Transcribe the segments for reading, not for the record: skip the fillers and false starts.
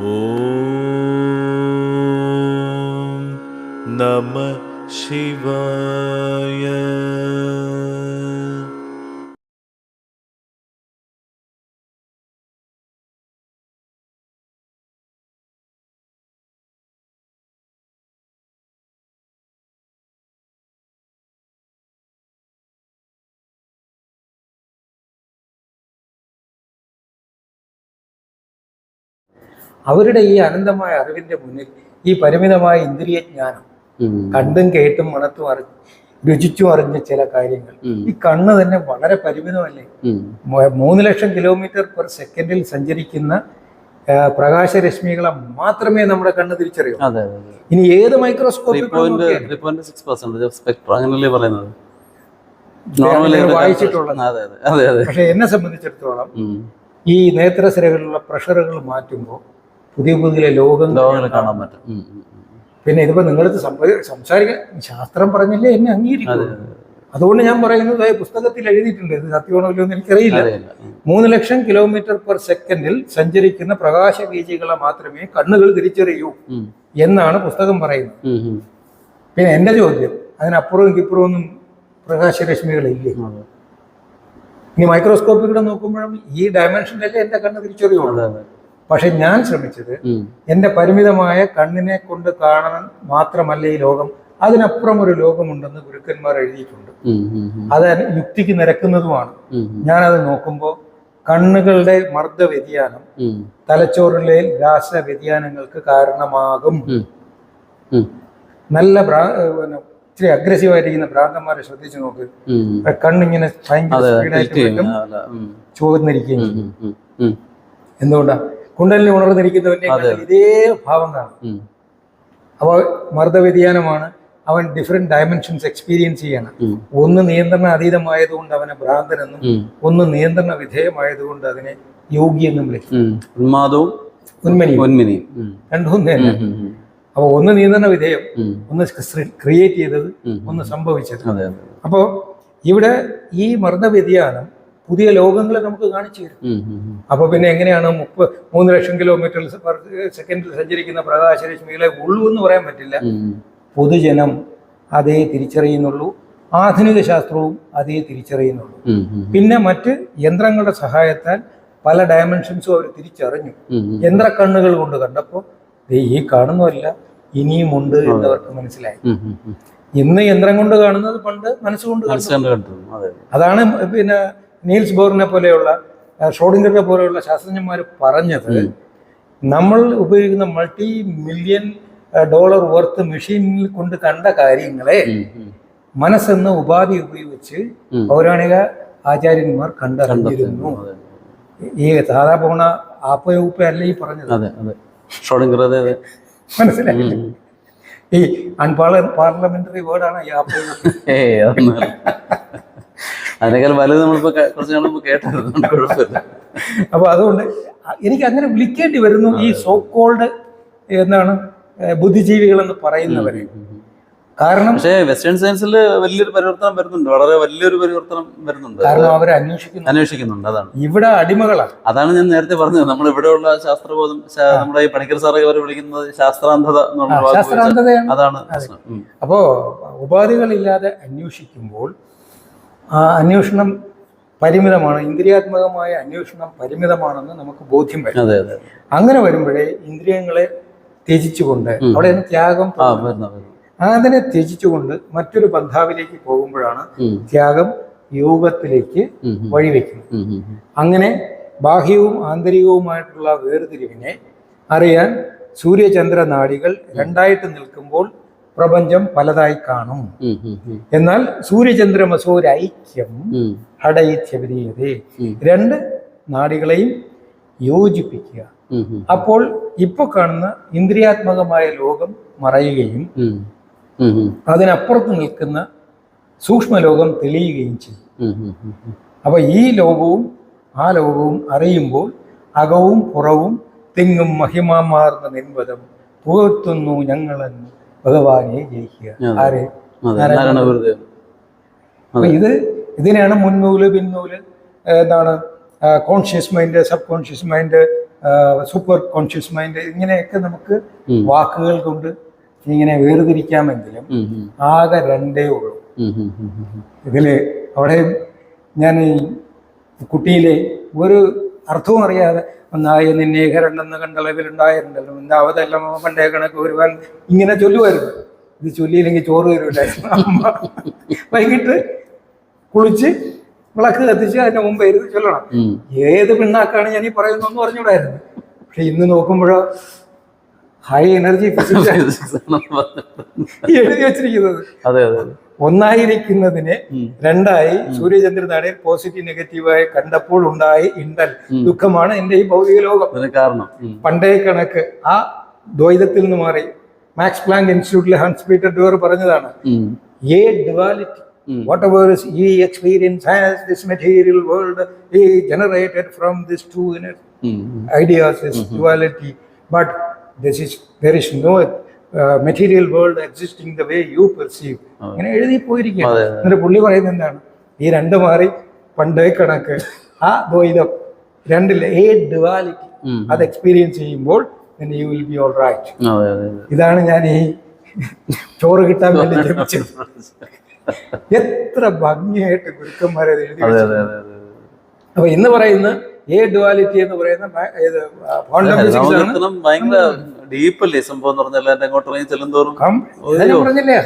ഓം നമ ശിവായ. അവരുടെ ഈ അനന്തമായ അറിവിന്റെ മുന്നിൽ ഈ പരിമിതമായ ഇന്ദ്രിയ ജ്ഞാനം, കണ്ടും കേട്ടും മണത്തും രുചിച്ചും അറിഞ്ഞ ചില കാര്യങ്ങൾ, ഈ കണ്ണ് തന്നെ വളരെ പരിമിതമല്ലേ. 3 ലക്ഷം കിലോമീറ്റർ പെർ സെക്കൻഡിൽ സഞ്ചരിക്കുന്ന പ്രകാശരശ്മികളെ മാത്രമേ നമ്മുടെ കണ്ണ് തിരിച്ചറിയൂ. ഇനി ഏത് മൈക്രോസ്കോപ്പിൽ വായിച്ചിട്ടുള്ളത്. പക്ഷെ എന്നെ സംബന്ധിച്ചിടത്തോളം ഈ നേത്രസിരകളിലുള്ള പ്രഷറുകൾ മാറ്റുമ്പോൾ പുതിയ പുതിയ ലോകങ്ങൾ കാണാൻ പറ്റും. പിന്നെ ഇതിപ്പോ നിങ്ങളടുത്ത് സംസാരിക്കാൻ ശാസ്ത്രം പറഞ്ഞില്ലേ എന്നെ അംഗീകരിക്കും. അതുകൊണ്ട് ഞാൻ പറയുന്നത് പുസ്തകത്തിൽ എഴുതിയിട്ടുണ്ട്. ഇത് സത്യമാണോ എന്ന് എനിക്കറിയില്ല. 3 ലക്ഷം കിലോമീറ്റർ പെർ സെക്കൻഡിൽ സഞ്ചരിക്കുന്ന പ്രകാശവീചികളെ മാത്രമേ കണ്ണുകൾ തിരിച്ചറിയൂ എന്നാണ് പുസ്തകം പറയുന്നത്. പിന്നെ എന്റെ ചോദ്യം, അതിനപ്പുറവും ഇപ്പുറവും ഒന്നും പ്രകാശരശ്മികളില്ലേ? ഇനി മൈക്രോസ്കോപ്പിലൂടെ നോക്കുമ്പോഴും ഈ ഡയമെൻഷനിലല്ലേ എന്റെ കണ്ണ് തിരിച്ചറിയുള്ളൂ. പക്ഷെ ഞാൻ ശ്രമിച്ചത് എന്റെ പരിമിതമായ കണ്ണിനെ കൊണ്ട് കാണാൻ മാത്രമല്ല ഈ ലോകം, അതിനപ്പുറം ഒരു ലോകമുണ്ടെന്ന് ഗുരുക്കന്മാർ എഴുതിയിട്ടുണ്ട്. അത് യുക്തിക്ക് നിരക്കുന്നതുമാണ്. ഞാനത് നോക്കുമ്പോൾ കണ്ണുകളുടെ മർദ്ദ വ്യതിയാനം തലച്ചോറിലെ രാസവ്യതിയാനങ്ങൾക്ക് കാരണമാകും. നല്ല ഇച്ചിരി അഗ്രസീവായിരിക്കുന്ന ഭ്രാന്തന്മാരെ ശ്രദ്ധിച്ചു നോക്ക്. കണ്ണിങ്ങനെ ഭയങ്കര സ്പീഡായിട്ട് ചുവന്നിരിക്കുകയും എന്തുകൊണ്ടാ? കുണ്ടലിനെ ഉണർന്നിരിക്കുന്നവന്റെ ഇതേ ഭാവം കാണും. അപ്പോൾ മർദ്ദ വ്യതിയാനമാണ്. അവൻ ഡിഫറെന്റ് ഡയമെൻഷൻസ് എക്സ്പീരിയൻസ് ചെയ്യണം. ഒന്ന് നിയന്ത്രണ അതീതമായതുകൊണ്ട് അവനെ ഭ്രാന്തനെന്നും, ഒന്ന് നിയന്ത്രണ വിധേയമായതുകൊണ്ട് അതിനെ യോഗി എന്നും വിളിക്കും. രണ്ടും തന്നെ. അപ്പൊ ഒന്ന് നിയന്ത്രണ വിധേയം, ഒന്ന് ക്രിയേറ്റ് ചെയ്തത്, ഒന്ന് സംഭവിച്ചത്. അപ്പോ ഇവിടെ ഈ മർദ്ദ വ്യതിയാനം പുതിയ ലോകങ്ങളെ നമുക്ക് കാണിച്ചു തരും. അപ്പൊ പിന്നെ എങ്ങനെയാണ് 3 ലക്ഷം കിലോമീറ്റർ സെക്കൻഡിൽ സഞ്ചരിക്കുന്ന പ്രകാശരശ്മികളെ ഉള്ളൂ എന്ന് പറയാൻ പറ്റില്ല. പൊതുജനം അതേ തിരിച്ചറിയുന്നുള്ളൂ, ആധുനിക ശാസ്ത്രവും അതേ തിരിച്ചറിയുന്നുള്ളൂ. പിന്നെ മറ്റ് യന്ത്രങ്ങളുടെ സഹായത്താൽ പല ഡയമെൻഷൻസും അവർ തിരിച്ചറിഞ്ഞു. യന്ത്രക്കണ്ണുകൾ കൊണ്ട് കണ്ടപ്പോൾ ഈ കാണുന്നതല്ല, ഇനിയുമുണ്ട് എന്നവർക്ക് മനസ്സിലായി. ഇന്ന് യന്ത്രം കൊണ്ട് കാണുന്നത് പണ്ട് മനസ്സുകൊണ്ട് കണ്ടു. അതാണ് പിന്നെ നീൽസ് ബോറിനെ പോലെയുള്ള, ഷ്രോഡിംഗറിനെ പോലെയുള്ള ശാസ്ത്രജ്ഞന്മാർ പറഞ്ഞത്. നമ്മൾ ഉപയോഗിക്കുന്ന $multi-million വർത്ത് മെഷീനിൽ കൊണ്ട് കണ്ട കാര്യങ്ങളെ മനസ്സെന്ന ഉപാധി ഉപയോഗിച്ച് പൗരാണിക ആചാര്യന്മാർ കണ്ടറിഞ്ഞിരുന്നു. ഈ സാധാ പോണ ആപ്പ അല്ല ഈ പറഞ്ഞത്. മനസ്സിലായില്ല? ഈ പാർലമെന്ററി വേർഡാണ് ഈ ആപ്പ. അതിനേക്കാൾ വലുത് നമ്മളിപ്പോ കുറച്ച് നാൾ കേട്ടിരുന്നു. അപ്പൊ അതുകൊണ്ട് എനിക്ക് അങ്ങനെ വിളിക്കേണ്ടി വരുന്നു ഈ സോ കോൾഡ് എന്താണ് ബുദ്ധിജീവികൾ എന്ന് പറയുന്നവരെ. കാരണം പക്ഷേ വെസ്റ്റേൺ സയൻസിൽ വലിയൊരു പരിവർത്തനം വരുന്നുണ്ട്, വളരെ വലിയൊരു പരിവർത്തനം വരുന്നുണ്ട്. കാരണം അവർ അന്വേഷിക്കുന്നുണ്ട്. അതാണ് ഇവിടെ അടിമകളാണ്. അതാണ് ഞാൻ നേരത്തെ പറഞ്ഞത്. നമ്മൾ ഇവിടെയുള്ള ശാസ്ത്രബോധം, നമ്മുടെ ഈ പണിക്കർ സാറ് അവർ വിളിക്കുന്നത് ശാസ്ത്രാന്ധത. അതാണ്. അപ്പോ ഉപാധികളില്ലാതെ അന്വേഷിക്കുമ്പോൾ ആ അന്വേഷണം പരിമിതമാണ്, ഇന്ദ്രിയാത്മകമായ അന്വേഷണം പരിമിതമാണെന്ന് നമുക്ക് ബോധ്യം വരും. അങ്ങനെ വരുമ്പോഴേ ഇന്ദ്രിയങ്ങളെ ത്യജിച്ചുകൊണ്ട്, അവിടെ ത്യാഗം, അതിനെ ത്യജിച്ചുകൊണ്ട് മറ്റൊരു പന്ഥാവിലേക്ക് പോകുമ്പോഴാണ് ത്യാഗം യോഗത്തിലേക്ക് വഴിവെക്കുന്നത്. അങ്ങനെ ബാഹ്യവും ആന്തരികവുമായിട്ടുള്ള വേർതിരിവിനെ അറിയാൻ സൂര്യചന്ദ്ര നാഡികൾ രണ്ടായിട്ട് നിൽക്കുമ്പോൾ പ്രപഞ്ചം പലതായി കാണും. എന്നാൽ സൂര്യചന്ദ്രമസോരൈക്യം ഹടയിത്യപരീയതേ, രണ്ട് നാഡികളെയും യോജിപ്പിക്കുക. അപ്പോൾ ഇപ്പൊ കാണുന്ന ഇന്ദ്രിയാത്മകമായ ലോകം മറയുകയും അതിനപ്പുറത്ത് നിൽക്കുന്ന സൂക്ഷ്മലോകം തെളിയുകയും ചെയ്യും. അപ്പൊ ഈ ലോകവും ആ ലോകവും അറിയുമ്പോൾ അകവും പുറവും തിങ്ങും മഹിമാർന്ന നിൻപദം പുകഴ്ത്തുന്നു ഞങ്ങളെന്ന് ഭഗവാനെ ജയിക്കുക. ആരെ? ഇതിനെയാണ് മുന്നൂല് പിന്നൂല്, എന്താണ് conscious mind, sub conscious mind, super conscious mind, ഇങ്ങനെയൊക്കെ നമുക്ക് വാക്കുകൾ കൊണ്ട് ഇങ്ങനെ വേർതിരിക്കാമെങ്കിലും ആകെ രണ്ടേ ഉള്ളൂ. ഇതില് അവിടെ ഞാൻ ഈ കുട്ടിയിലെ ഒരു അർത്ഥവും അറിയാതെ ഒന്നായി നിന്നേകരണ്ടെന്ന് കണ്ടളവിലുണ്ടായിരുന്നല്ലോ എന്താവതെല്ലാം പണ്ടേ കണക്ക് ഒരുവൻ ഇങ്ങനെ ചൊല്ലുമായിരുന്നു. ഇത് ചൊല്ലിയില്ലെങ്കിൽ ചോറ് തരൂല്ലായിരുന്നു. അമ്മ വൈകിട്ട് കുളിച്ച് വിളക്ക് കത്തിച്ച് അതിന്റെ മുമ്പ് ഇരുന്ന് ചൊല്ലണം. ഏത് പിണ്ണാക്കാണ് ഞാൻ ഈ പറയുന്നതെന്ന് പറഞ്ഞുകൂടായിരുന്നു. പക്ഷെ ഇന്ന് നോക്കുമ്പോഴോ ഹൈ എനർജി ഫിസിക്സ് എഴുതി വെച്ചിരിക്കുന്നത്. ഒന്നായിരിക്കുന്നതിനെ രണ്ടായി സൂര്യചന്ദ്രനാണ് പോസിറ്റീവ് നെഗറ്റീവായി കണ്ടപ്പോൾ ഉണ്ടായി ഇണ്ടൽ ദുഃഖമാണ് എന്റെ ഈ ഭൗതിക ലോകം കാരണം. പണ്ടേ കണക്ക് ആ ദ്വൈതത്തിൽ നിന്ന് മാറി മാക്സ് പ്ലാങ്ക് ഇൻസ്റ്റിറ്റ്യൂട്ടിലെ ഹൻസ് പീറ്റർ ഡുവർ പറഞ്ഞതാണ്, ഏ duality whatever is ye experience has this material world is generated from these two ideas, is duality, but there is no material world existing the way you perceive. ഇങ്ങനെ എഴുതി പോയിരിക്കുകയാണ്. എന്നിട്ട് പുള്ളി പറയുന്നത് എന്താണ്, ഈ രണ്ട് മാറി പണ്ടേ കണക്ക് ആ ദ്വൈതം രണ്ടില്ല ഏ ഡുവാലിറ്റി അത് എക്സ്പീരിയൻസ് ചെയ്യുമ്പോൾ then you will be all right. ഇതാണ് ഞാൻ ഈ ചോറ് കിട്ടാൻ വേണ്ടി ജപിച്ചത്. എത്ര ഭംഗിയായിട്ട് ഗുരുക്കന്മാരെ എഴുതി. അപ്പൊ ഇന്ന് പറയുന്ന ഏ ഡുവാലിറ്റി എന്ന് പറയുന്ന പറഞ്ഞില്ലേ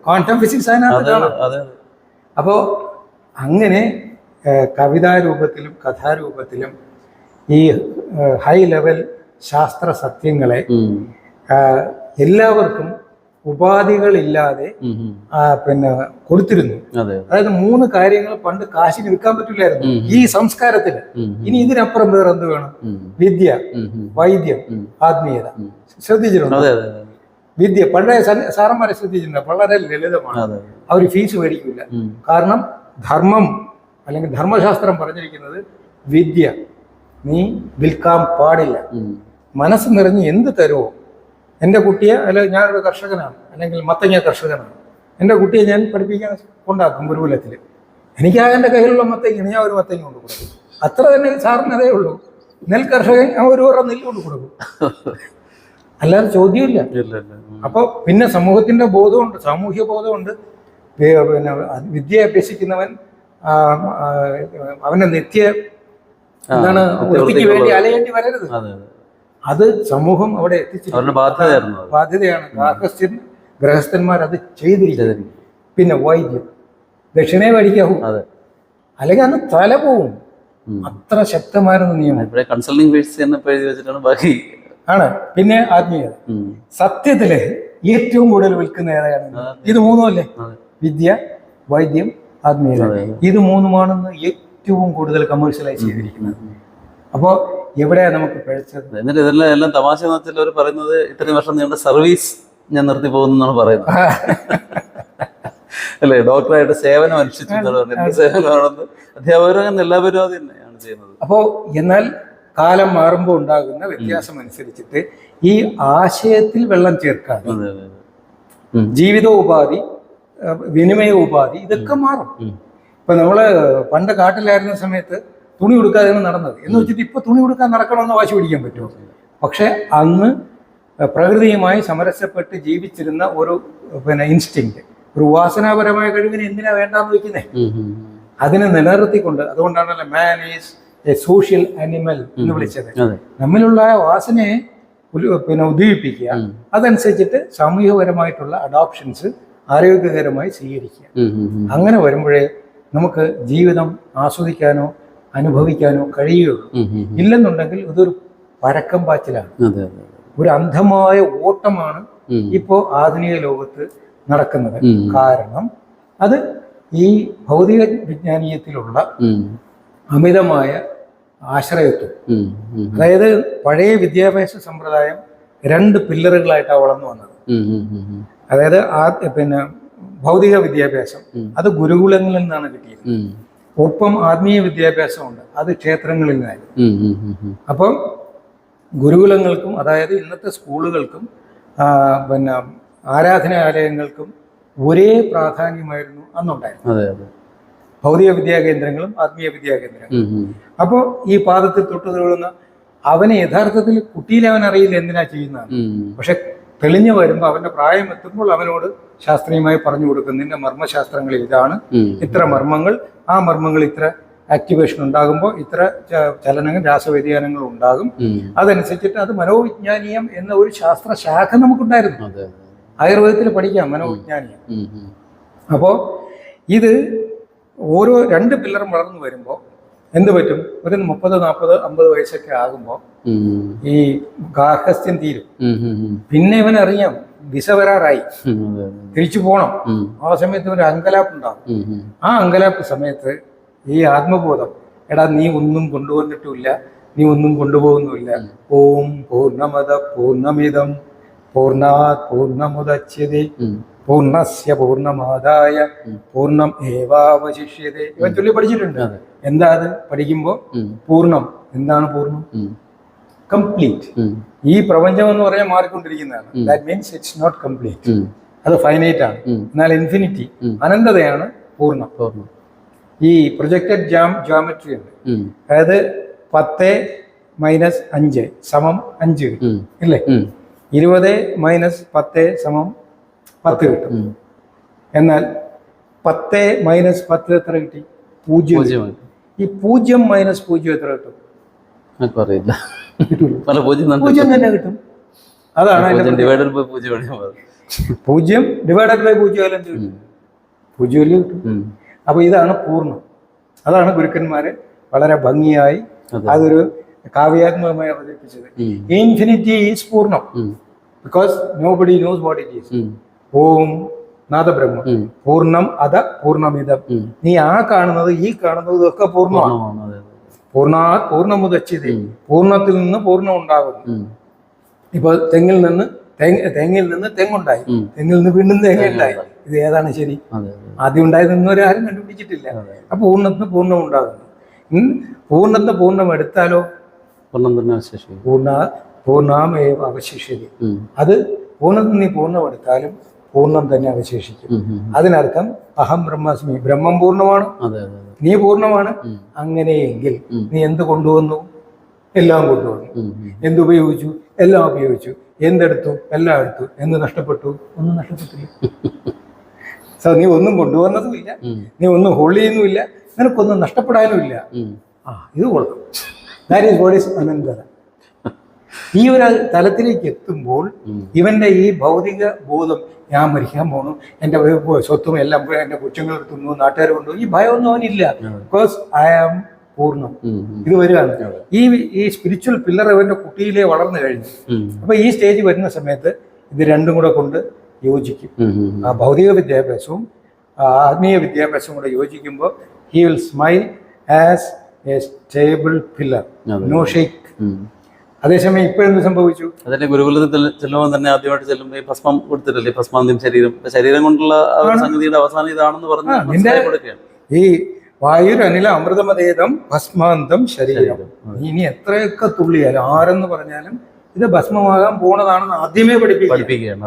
ക്വാണ്ടം ഫിസിക്സ് അതിനകത്ത്. അപ്പോ അങ്ങനെ കവിതാരൂപത്തിലും കഥാരൂപത്തിലും ഈ ഹൈ ലെവൽ ശാസ്ത്ര സത്യങ്ങളെ എല്ലാവർക്കും ഉപാധികളില്ലാതെ പിന്നെ കൊടുത്തിരുന്നു. അതായത് 3 കാര്യങ്ങൾ പണ്ട് കാശിന് വിൽക്കാൻ പറ്റില്ലായിരുന്നു ഈ സംസ്കാരത്തില്. ഇനി ഇതിനപ്പുറം വേറെ എന്ത് വേണം? വിദ്യ, വൈദ്യം, ആത്മീയത. ശ്രദ്ധിച്ചിട്ടുണ്ടോ? വിദ്യ പഴയ സാറന്മാരെ ശ്രദ്ധിച്ചിട്ടുണ്ട്, വളരെ ലളിതമാണ്. അവർ ഫീസ് മേടിക്കില്ല. കാരണം ധർമ്മം അല്ലെങ്കിൽ ധർമ്മശാസ്ത്രം പറഞ്ഞിരിക്കുന്നത് വിദ്യ നീ വിൽക്കാൻ പാടില്ല. മനസ്സ് നിറഞ്ഞ് എന്ത് തരുമോ, എൻ്റെ കുട്ടിയെ അല്ലെങ്കിൽ ഞാനൊരു കർഷകനാണ് അല്ലെങ്കിൽ മത്തങ്ങ കർഷകനാണ്, എൻ്റെ കുട്ടിയെ ഞാൻ പഠിപ്പിക്കാൻ കൊണ്ടാക്കും ഗുരുകുലത്തിൽ. എനിക്കാകെ എൻ്റെ കയ്യിലുള്ള മത്തങ്ങ ഞാൻ ഒരു മത്തങ്ങ കൊണ്ട് കൊടുക്കും. അത്ര തന്നെ സാറിന് അതേ ഉള്ളൂ. നെൽ കർഷകൻ ഞാൻ ഒരു നെല്ല് കൊണ്ട് കൊടുക്കും, അല്ലാതെ ചോദ്യമില്ല. അപ്പോൾ പിന്നെ സമൂഹത്തിൻ്റെ ബോധമുണ്ട്, സാമൂഹ്യ ബോധമുണ്ട്. പിന്നെ വിദ്യ അഭ്യസിക്കുന്നവൻ അവനെ നിത്യ എന്താണ് വൃത്തിക്ക് വേണ്ടി അലയേണ്ടി വരരുത്. അത് സമൂഹം അവിടെ എത്തിച്ചിട്ടുണ്ട്, ബാധ്യതയാണ്. ഗൃഹസ്ഥന്മാർ അത് ചെയ്തിരിക്കുന്നത്. പിന്നെ വൈദ്യം ദക്ഷിണയെ മേടിക്കാവൂ, അല്ലെങ്കിൽ അന്ന് തല പോവും. അത്ര ശക്തമായിരുന്നു നിയമം. ആണ്. പിന്നെ ആത്മീയത. സത്യത്തില് ഏറ്റവും കൂടുതൽ വിൽക്കുന്ന ഏതാണ്? ഇത് 3 അല്ലേ? വിദ്യ, വൈദ്യം, ആത്മീയത. ഇത് 3 ഏറ്റവും കൂടുതൽ കമേഴ്ഷ്യലൈസ് ചെയ്തിരിക്കുന്നത്. അപ്പോ എവിടെയാ നമുക്ക് പിഴച്ചത്? എന്നിട്ട് ഇതെല്ലാം തമാശ അവർ പറയുന്നത് ഇത്രയും വർഷം നീണ്ട സർവീസ് ഞാൻ നിർത്തി പോകുന്നതാണ് പറയുന്നത് അല്ലേ? ഡോക്ടറായിട്ട് സേവനം അനുഷ്ഠിച്ചു സേവനമാണെന്ന് അധ്യാപകരും എല്ലാവരും അത് തന്നെയാണ് ചെയ്യുന്നത്. അപ്പോ എന്നാൽ കാലം മാറുമ്പോൾ ഉണ്ടാകുന്ന വ്യത്യാസം അനുസരിച്ചിട്ട് ഈ ആശയത്തിൽ വെള്ളം ചേർക്കാതെ ജീവിതോപാധി, വിനിമയ ഉപാധി ഇതൊക്കെ മാറും. ഇപ്പൊ നമ്മള് പണ്ട് കാട്ടിലായിരുന്ന സമയത്ത് തുണി ഉടുക്കാതെയാണ് നടന്നത് എന്ന് വെച്ചിട്ട് ഇപ്പൊ തുണി ഉടുക്കാൻ നടക്കണമെന്ന് വാശി പിടിക്കാൻ പറ്റുമോ? പക്ഷെ അന്ന് പ്രകൃതിയുമായി സമരസപ്പെട്ട് ജീവിച്ചിരുന്ന ഒരു ഇൻസ്റ്റിങ്ക്റ്റ്, ഒരു വാസനാപരമായ കഴിവിനെ എന്തിനാ വേണ്ടാന്ന് വെക്കുന്നേ? അതിനെ നിലനിർത്തിക്കൊണ്ട്, അതുകൊണ്ടാണല്ലോ man is A social animal എന്ന് വിളിച്ചത്. നമ്മിലുള്ള വാസനയെ ഉദ്ദീപിപ്പിക്കുക, അതനുസരിച്ചിട്ട് സാമൂഹികപരമായിട്ടുള്ള അഡോപ്ഷൻസ് ആരോഗ്യകരമായി സ്വീകരിക്കുക. അങ്ങനെ വരുമ്പോഴേ നമുക്ക് ജീവിതം ആസ്വദിക്കാനോ അനുഭവിക്കാനോ കഴിയുള്ളൂ. ഇല്ലെന്നുണ്ടെങ്കിൽ ഇതൊരു പരക്കം പാച്ചിലാണ്, ഒരു അന്ധമായ ഓട്ടമാണ് ഇപ്പോ ആധുനിക ലോകത്ത് നടക്കുന്നത്. കാരണം അത് ഈ ഭൗതിക വിജ്ഞാനീയത്തിലുള്ള അമിതമായ ആശ്രയത്വം. അതായത് പഴയ വിദ്യാഭ്യാസ സമ്പ്രദായം 2 പില്ലറുകളായിട്ടാണ് വളർന്നു വന്നത്. അതായത് പിന്നെ ഭൗതിക വിദ്യാഭ്യാസം അത് ഗുരുകുലങ്ങളിൽ നിന്നാണ് കിട്ടിയത്. ഒപ്പം ആത്മീയ വിദ്യാഭ്യാസമുണ്ട്, അത് ക്ഷേത്രങ്ങളിൽ നിന്നായിരുന്നു. അപ്പം ഗുരുകുലങ്ങൾക്കും അതായത് ഇന്നത്തെ സ്കൂളുകൾക്കും പിന്നെ ആരാധനാലയങ്ങൾക്കും ഒരേ പ്രാധാന്യമായിരുന്നു അന്നുണ്ടായിരുന്നു. ഭൗതിക വിദ്യാകേന്ദ്രങ്ങളും ആത്മീയ വിദ്യാകേന്ദ്രങ്ങളും. അപ്പോൾ ഈ പാദത്തിൽ തൊട്ട് തൊഴുന്ന അവന് യഥാർത്ഥത്തിൽ കുട്ടിയിൽ അവൻ അറിയില്ല എന്തിനാ ചെയ്യുന്നതാണ്. പക്ഷെ തെളിഞ്ഞു വരുമ്പോൾ അവന്റെ പ്രായം എത്തുമ്പോൾ അവനോട് ശാസ്ത്രീയമായി പറഞ്ഞു കൊടുക്കും, നിന്റെ മർമ്മശാസ്ത്രങ്ങൾ ഇതാണ്, ഇത്ര മർമ്മങ്ങൾ, ആ മർമ്മങ്ങൾ ഇത്ര ആക്ടിവേഷൻ ഉണ്ടാകുമ്പോൾ ഇത്ര ചലനങ്ങൾ രാസവ്യതിയാനങ്ങൾ ഉണ്ടാകും, അതനുസരിച്ചിട്ട് അത് മനോവിജ്ഞാനീയം എന്ന ഒരു ശാസ്ത്ര ശാഖ നമുക്കുണ്ടായിരുന്നു. ആയുർവേദത്തിൽ പഠിക്കാം മനോവിജ്ഞാനീയം. അപ്പോൾ ഇത് ഓരോ 2 പില്ലറും വളർന്നു വരുമ്പോൾ എന്ത് പറ്റും, ഒരു 30, 40, 50 വയസ്സൊക്കെ ആകുമ്പോൾ ഈ ഗാർഹസ്ഥ്യം തീരും. പിന്നെ ഇവനറിയാം ദിശ വരാറായി, തിരിച്ചു പോകണം. ആ സമയത്ത് ഒരു അങ്കലാപ്പ് ഉണ്ടാകും. ആ അങ്കലാപ്പ് സമയത്ത് ഈ ആത്മബോധം, എടാ നീ ഒന്നും കൊണ്ടുവന്നിട്ടുമില്ല, നീ ഒന്നും കൊണ്ടുപോകുന്നുമില്ല, ഓം പൂർണ്ണമദ പൂർണ്ണമിദം പൂർണ്ണാത് പൂർണ്ണമുദച്യതേ പൂർണ്ണസ്യ പൂർണ്ണമാദായ പൂർണ്ണം ഏവാവശിഷ്യതേ. ഇവൻ ചൊല്ലി പഠിച്ചിട്ടുണ്ട്. എന്താ അത് പഠിക്കുമ്പോൾ? പൂർണ്ണം. എന്താണ് പൂർണ്ണം? കംപ്ലീറ്റ്. ഈ പ്രപഞ്ചം എന്ന് പറഞ്ഞാൽ മാറിക്കൊണ്ടിരിക്കുന്നതാണ്. That means it's not complete. അത് ഫൈനൈറ്റ് ആണ്. എന്നാൽ ഇൻഫിനിറ്റി, അനന്തതയാണ് പൂർണ്ണം. ഈ പ്രൊജക്റ്റഡ് ജോമെട്രി ഉണ്ട്. അതായത് 10 - 5 = 5 കിട്ടും, ഇല്ലേ? 20 - 10 = 10 കിട്ടും. എന്നാൽ 10 - 10 എത്ര കിട്ടി? 0. ഈ 0 - 0 എത്ര കിട്ടും? 0 തന്നെ കിട്ടും. അതാണ് 0 ഡിവൈഡഡ് ബൈ 0 എന്ത് കിട്ടും? 0 കിട്ടും. അപ്പൊ ഇതാണ് പൂർണ്ണം. അതാണ് ഗുരുക്കന്മാര് വളരെ ഭംഗിയായി അതൊരു കാവ്യാത്മകമായി അവതരിപ്പിച്ചത്. Infinity is poornam, because nobody knows what it is. ഓം നാദബ്രഹ്മം പൂർണ്ണം അത പൂർണ്ണമിതം. നീ ആ കാണുന്നത് ഈ കാണുന്നത് ഇതൊക്കെ പൂർണ്ണമാണ്. പൂർണ്ണാത് പൂർണ്ണമുദച്യതേ, പൂർണ്ണത്തിൽ നിന്ന് പൂർണ്ണം ഉണ്ടാകുന്നു. ഇപ്പൊ തെങ്ങിൽ നിന്ന് തെങ്ങുണ്ടായി, തെങ്ങിൽ നിന്ന് വീണ്ടും തേങ്ങ ഉണ്ടായി. ഇത് ഏതാണ് ശരി? ആദ്യം ഉണ്ടായത് ഇന്നൊരു ആരും കണ്ടുപിടിച്ചിട്ടില്ല. അപ്പൊ പൂർണ്ണത്തിന് പൂർണ്ണം ഉണ്ടാകുന്നു. പൂർണ്ണത്തിന് പൂർണ്ണം എടുത്താലോ പൂർണ്ണാമേവ അവശിഷ്യത. അത് പൂർണ്ണത്തിന് നീ പൂർണ്ണം എടുത്താലും പൂർണ്ണം തന്നെ അവശേഷിക്കും. അതിനർത്ഥം അഹം ബ്രഹ്മാസ്മി, ബ്രഹ്മം പൂർണ്ണമാണ്, നീ പൂർണ്ണമാണ്. അങ്ങനെയെങ്കിൽ നീ എന്ത് കൊണ്ടുവന്നു? എല്ലാം കൊണ്ടുവന്നു. എന്തുപയോഗിച്ചു? എല്ലാം ഉപയോഗിച്ചു. എന്തെടുത്തു? എല്ലാം എടുത്തു. എന്ത് നഷ്ടപ്പെട്ടു? ഒന്നും നഷ്ടപ്പെട്ടില്ല. സോ നീ ഒന്നും കൊണ്ടുവന്നതുമില്ല, നീ ഒന്നും ഹോൾഡ് ചെയ്യുന്നുമില്ല, നിനക്കൊന്നും നഷ്ടപ്പെടാനുമില്ല. ഇത് കൊള്ളാം. ദാറ്റ് ഈസ് വാട്ട് ഈസ് അനന്തത. ഈ ഒരു തലത്തിലേക്ക് എത്തുമ്പോൾ ഇവന്റെ ഈ ഭൗതിക ബോധം, ഞാൻ മരിക്കാൻ പോണു, എൻ്റെ സ്വത്തും എല്ലാം എൻ്റെ കൊച്ചുങ്ങൾ തിന്നു, നാട്ടുകാർ കൊണ്ടു, ഈ ഭയമൊന്നും അവനില്ല. ബിക്കോസ് ഐ ആം പൂർണ്ണം. ഇത് വരികയാണ്. ഈ സ്പിരിച്വൽ പില്ലർ അവന്റെ കുട്ടിയിലെ വളർന്നു കഴിഞ്ഞു. അപ്പൊ ഈ സ്റ്റേജ് വരുന്ന സമയത്ത് ഇത് രണ്ടും കൂടെ കൊണ്ട് യോജിക്കും. ആ ഭൗതിക വിദ്യാഭ്യാസവും ആത്മീയ വിദ്യാഭ്യാസവും കൂടെ യോജിക്കുമ്പോൾ he will smile as a stable pillar, no shake. അതേസമയം ഇപ്പൊ എന്ത് സംഭവിച്ചു? അതല്ലേ ഗുരുകുലത്തിൽ ചെല്ലുമ്പോൾ തന്നെ ആദ്യമായിട്ട് ചെല്ലുമ്പോൾ ഈ ഭസ്മം കൊടുത്തിട്ടല്ലേ, ഭസ്മാന്ത്യം ശരീരം കൊണ്ടുള്ള സംഗതിയുടെ അവസാനം ഇതാണെന്ന് പറഞ്ഞു. ഈ വായുരനില അമൃതമതേതം ഭസ്മാന്തം ശരീരം. ഇനി എത്രയൊക്കെ തുള്ളിയാലും ആരെന്ന് പറഞ്ഞാലും ഇത് ഭസ്മമാകാൻ പോണതാണെന്ന് ആദ്യമേ പഠിപ്പിക്കുകയാണ്.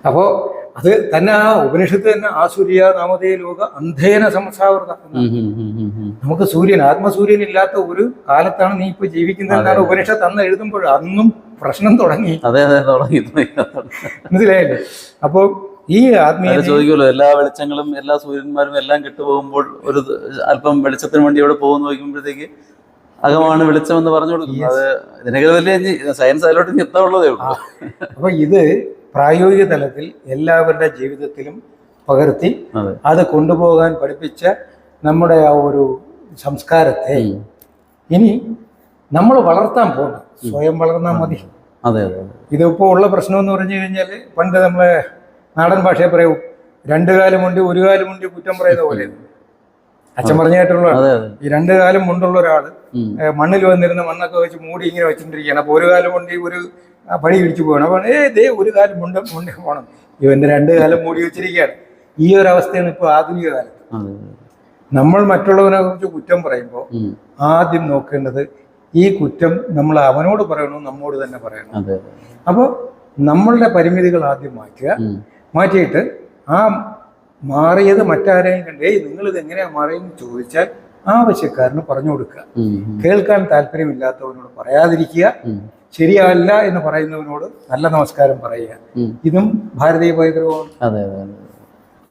അപ്പോ അത് തന്നെ ആ ഉപനിഷത്ത് തന്നെ ആസൂര്യ നാമതേ ലോക അന്ധേന സംസാവൃത. നമുക്ക് സൂര്യൻ, ആത്മസൂര്യൻ ഇല്ലാത്ത ഒരു കാലത്താണ് നീ ഇപ്പൊ ജീവിക്കുന്നത് എന്നാണ് ഉപനിഷത്ത് അന്ന് എഴുതുമ്പോൾ. അന്നും പ്രശ്നം തുടങ്ങി. മനസ്സിലായില്ലേ? അപ്പൊ ഈ ആത്മീയ ചോദിക്കുമല്ലോ, എല്ലാ വെളിച്ചങ്ങളും എല്ലാ സൂര്യന്മാരും എല്ലാം കെട്ടുപോകുമ്പോൾ ഒരു അല്പം വെളിച്ചത്തിന് വേണ്ടി ഇവിടെ പോകുന്നു നോക്കുമ്പോഴത്തേക്ക് അകമാണ് വെളിച്ചം എന്ന് പറഞ്ഞു കൊടുക്കും. അത് ഇതിനൊക്കെ വലിയ സയൻസ് അതിലോട്ട് എത്താനുള്ളതേ ഉള്ളൂ. അപ്പൊ ഇത് പ്രായോഗിക തലത്തിൽ എല്ലാവരുടെ ജീവിതത്തിലും പകർത്തി അത് കൊണ്ടുപോകാൻ പഠിപ്പിച്ച നമ്മുടെ ആ ഒരു സംസ്കാരത്തെ ഇനി നമ്മൾ വളർത്താൻ പോകണം. സ്വയം വളർന്നാൽ മതി. ഇതിപ്പോ ഉള്ള പ്രശ്നം എന്ന് പറഞ്ഞു കഴിഞ്ഞാൽ, പണ്ട് നമ്മളെ നാടൻ ഭാഷയെ പറയൂ, 2 കാലുമുണ്ട് 1 കാലുമുണ്ട് കുറ്റം പറയുന്ന പോലെ അച്ഛൻ പറഞ്ഞായിട്ടുള്ളതാണ്. ഈ 2 കാലം മുണ്ടുള്ള ഒരാള് മണ്ണിൽ വന്നിരുന്ന മണ്ണൊക്കെ വെച്ച് മൂടി ഇങ്ങനെ വെച്ചിട്ടിരിക്കുകയാണ്. അപ്പൊ 1 കാലം കൊണ്ട് ഒരു പടി പിടിച്ചു പോകണം. അപ്പൊ ദേ 1 കാലം മുണ്ട് പോകണം, ഇവന്റെ 2 കാലം മൂടി വെച്ചിരിക്കുകയാണ്. ഈ ഒരു അവസ്ഥയാണ് ഇപ്പൊ ആധുനിക കാലത്ത്. നമ്മൾ മറ്റുള്ളവനെ കുറിച്ച് കുറ്റം പറയുമ്പോൾ ആദ്യം നോക്കേണ്ടത് ഈ കുറ്റം നമ്മൾ അവനോട് പറയണോ നമ്മോട് തന്നെ പറയണം. അപ്പോൾ നമ്മളുടെ പരിമിതികൾ ആദ്യം മാറ്റിയിട്ട് ആ മാറിയത് മറ്റാരെയും കണ്ടേ നിങ്ങളിത് എങ്ങനെയാ മാറിയെന്ന് ചോദിച്ചാൽ ആവശ്യക്കാരന് പറഞ്ഞു കൊടുക്കുക. കേൾക്കാൻ താല്പര്യമില്ലാത്തവനോട് പറയാതിരിക്കുക. ശരിയല്ല എന്ന് പറയുന്നവനോട് നല്ല നമസ്കാരം പറയുക. ഇതും ഭാരതീയ പൈതൃകമാണ്. അതെ അതെ.